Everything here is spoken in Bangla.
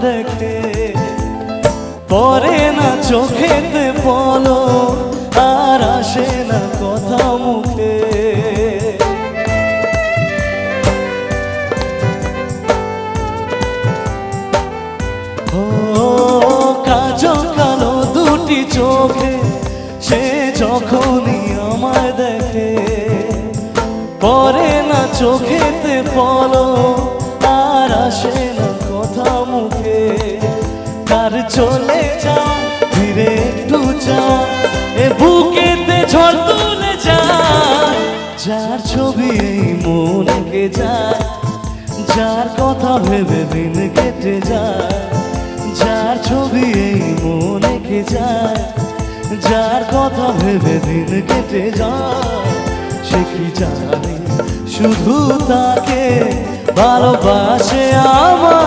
দেখে, পরে না চোখেতে পলক, আর আসে না কথা মুখে। ও কাজল কালো দুটি চোখে সে যখনই আমায় দেখে, পরে না চোখেতে পলক, আর আসে না কথা মুখে। তার চলে যাওয়া ধীরে একটু যাওয়া, এ বুকেতে ঝড় তুলে যায়, যার ছবি এই মন এঁকে যায়, যার কথা ভেবে দিন কেটে যায়, যার ছবি এই মন এঁকে যায়, যার কথা ভেবে দিন কেটে যায়। সে কি জানে শুধু তাকে ভালোবাসে আমার।